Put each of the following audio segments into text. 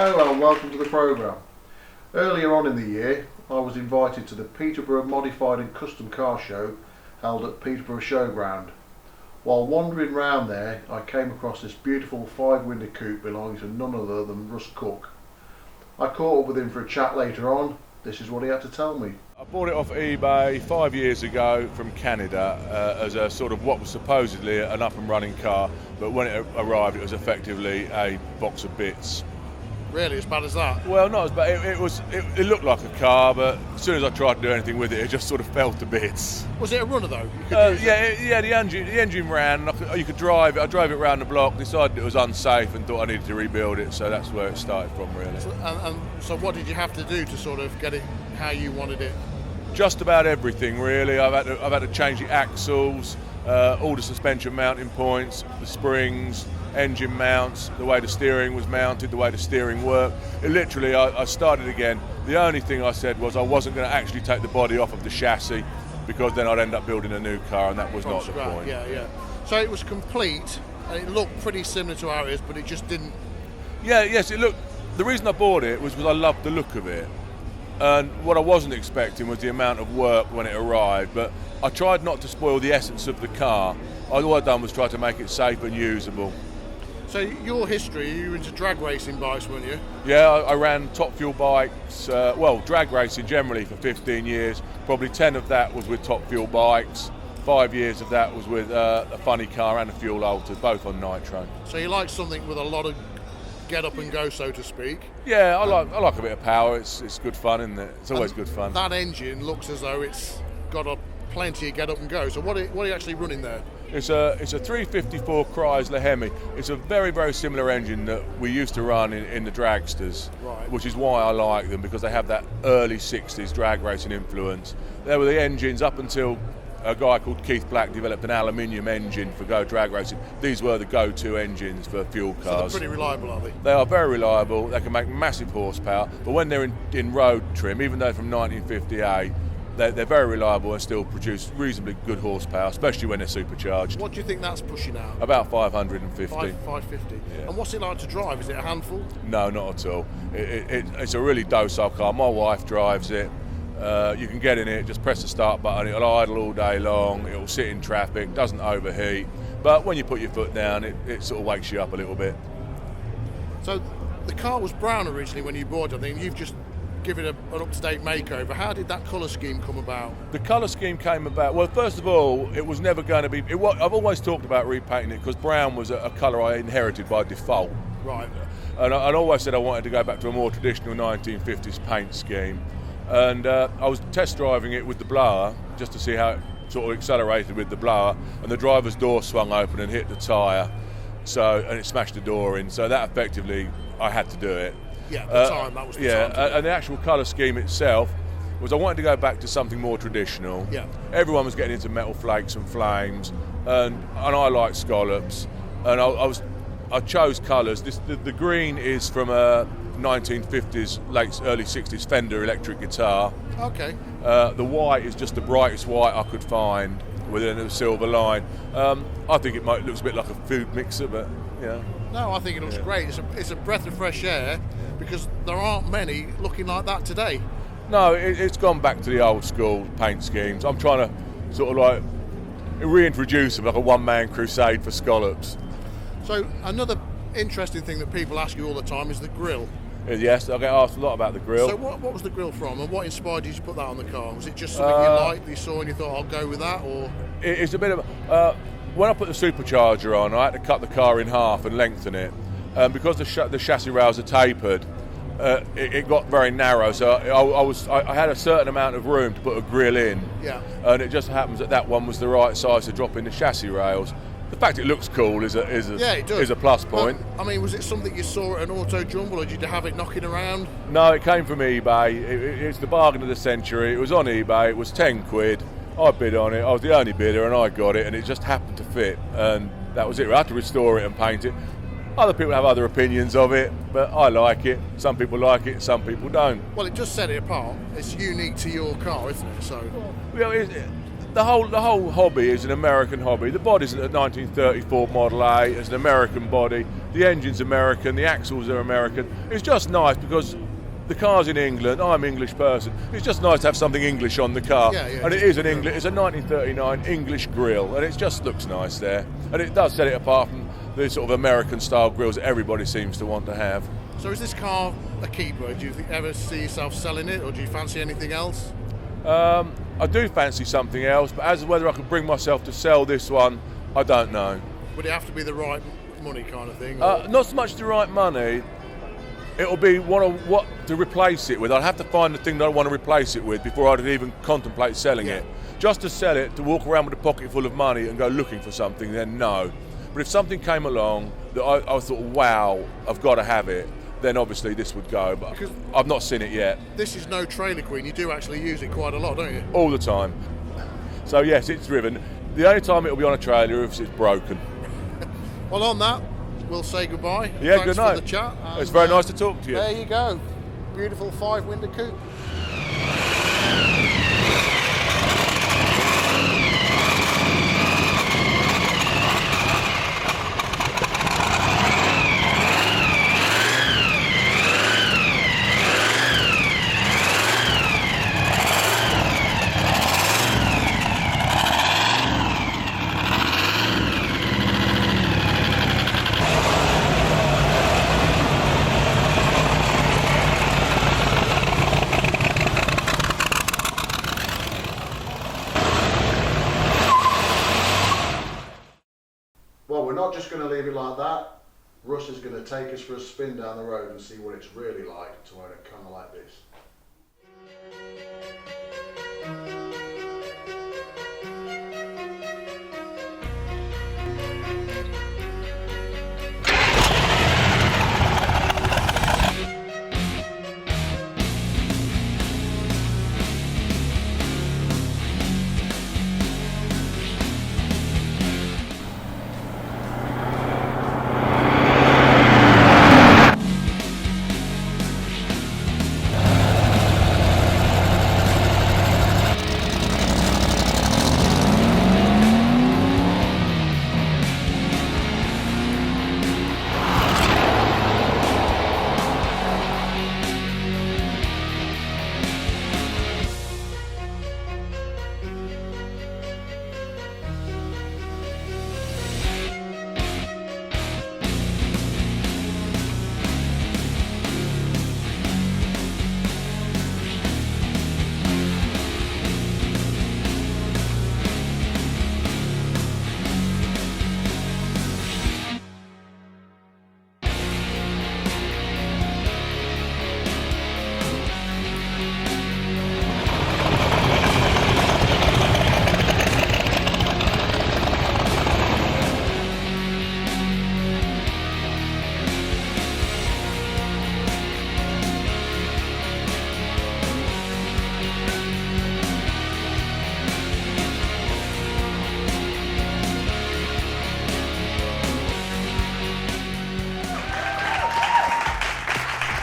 Hello and welcome to the programme. Earlier on in the year I was invited to the Peterborough Modified and Custom Car Show held at Peterborough Showground. While wandering round there I came across this beautiful 5-window coupe belonging to none other than Russ Cooke. I caught up with him for a chat later on. This is what he had to tell me. I bought it off eBay 5 years ago from Canada as a sort of what was supposedly an up and running car, but when it arrived it was effectively a box of bits. Really, as bad as that? Well, not as bad. It looked like a car, but as soon as I tried to do anything with it, it just sort of fell to bits. Was it a runner though? The engine ran. You could drive it. I drove it around the block, decided it was unsafe, and thought I needed to rebuild it. So that's where it started from, really. So what did you have to do to sort of get it how you wanted it? Just about everything, really. I've had to change the axles, all the suspension mounting points, the springs, engine mounts, the way the steering was mounted, the way the steering worked. I started again. The only thing I said was I wasn't going to actually take the body off of the chassis, because then I'd end up building a new car, and that was not the point. Yeah. So it was complete, and it looked pretty similar to ours, but it just didn't. Yes, it looked. The reason I bought it was because I loved the look of it, and what I wasn't expecting was the amount of work when it arrived. But I tried not to spoil the essence of the car. All I'd done was try to make it safe and usable. So your history, you were into drag racing bikes, weren't you? Yeah, I ran top fuel bikes, drag racing generally for 15 years. Probably 10 of that was with top fuel bikes. 5 years of that was with a funny car and a fuel altered, both on nitro. So you like something with a lot of get up and go, so to speak? Yeah, I like a bit of power. It's good fun, isn't it? It's always good fun. That engine looks as though it's got plenty of get up and go. So what are you actually running there? It's a 354 Chrysler Hemi. It's a very, very similar engine that we used to run in the dragsters, right. Which is why I like them, because they have that early 60s drag racing influence. They were the engines up until a guy called Keith Black developed an aluminium engine for go drag racing. These were the go-to engines for fuel cars. So they're pretty reliable, are they? They are very reliable. They can make massive horsepower, but when they're in road trim, even though they're from 1958, they're very reliable and still produce reasonably good horsepower, especially when they're supercharged. What do you think that's pushing out? About 550. 550. Yeah. And what's it like to drive? Is it a handful? No, not at all. It's a really docile car. My wife drives it. You can get in it, just press the start button, it'll idle all day long, it'll sit in traffic, doesn't overheat. But when you put your foot down, it sort of wakes you up a little bit. So the car was brown originally when you bought it, I think. You've just given it an up-to-date makeover. How did that colour scheme come about? The colour scheme came about, well, first of all, it was never going to be, I've always talked about repainting it because brown was a colour I inherited by default. Right. And I always said I wanted to go back to a more traditional 1950s paint scheme. And I was test driving it with the blower just to see how it sort of accelerated with the blower, and the driver's door swung open and hit the tyre, and it smashed the door in. So that effectively, I had to do it. Yeah, at the time, that was the time. And the actual colour scheme itself was I wanted to go back to something more traditional. Yeah. Everyone was getting into metal flakes and flames, and I like scallops, and I chose colours. The green is from a 1950s, early 60s Fender electric guitar. Okay. The white is just the brightest white I could find within a silver line. I think it looks a bit like a food mixer, but yeah. No, I think it looks great. It's a breath of fresh air, because there aren't many looking like that today. No, it's gone back to the old school paint schemes. I'm trying to sort of like reintroduce them, like a one-man crusade for scallops. So another interesting thing that people ask you all the time is the grille. Yes, I get asked a lot about the grille. So what was the grille from, and what inspired you to put that on the car? Was it just something you liked, you saw and you thought, I'll go with that, or? It's a bit of when I put the supercharger on, I had to cut the car in half and lengthen it. Because the chassis rails are tapered, it got very narrow, so I had a certain amount of room to put a grille in. Yeah. And it just happens that one was the right size to drop in the chassis rails. The fact it looks cool is a plus point. I mean, was it something you saw at an auto jumble, or did you have it knocking around? No, it came from eBay. It's the bargain of the century. It was on eBay. It was 10 quid. I bid on it. I was the only bidder, and I got it, and it just happened to fit, and that was it. We had to restore it and paint it. Other people have other opinions of it, but I like it. Some people like it, some people don't. Well, it just set it apart. It's unique to your car, isn't it? So, the whole hobby is an American hobby. The body's a 1934 Model A. It's an American body. The engine's American, the axles are American. It's just nice because the car's in England. I'm an English person. It's just nice to have something English on the car. Yeah, and it is an English. It's a 1939 English grille, and it just looks nice there. And it does set it apart from the sort of American-style grills that everybody seems to want to have. So is this car a keeper? Do you ever see yourself selling it, or do you fancy anything else? I do fancy something else, but as to whether I could bring myself to sell this one, I don't know. Would it have to be the right money kind of thing? Not so much the right money. It'll be what to replace it with. I'd have to find the thing that I want to replace it with before I'd even contemplate selling it. Just to sell it, to walk around with a pocket full of money and go looking for something, then no. But if something came along that I thought, wow, I've got to have it, then obviously this would go. But because I've not seen it yet. This is no trailer queen. You do actually use it quite a lot, don't you? All the time. So yes, it's driven. The only time it'll be on a trailer is if it's broken. Well, on that, we'll say goodbye. Yeah, Thanks good night. for the chat. It's very nice to talk to you. There you go. Beautiful 5-window coupe. Well, we're not just going to leave it like that. Russ is going to take us for a spin down the road and see what it's really like to own a car like this.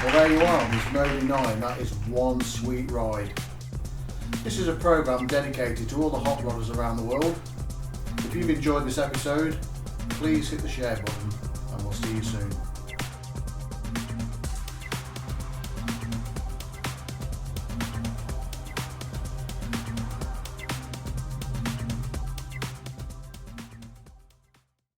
Well, there you are, on this Moby 9. That is one sweet ride. This is a programme dedicated to all the hot rodders around the world. If you've enjoyed this episode, please hit the share button and we'll see you soon.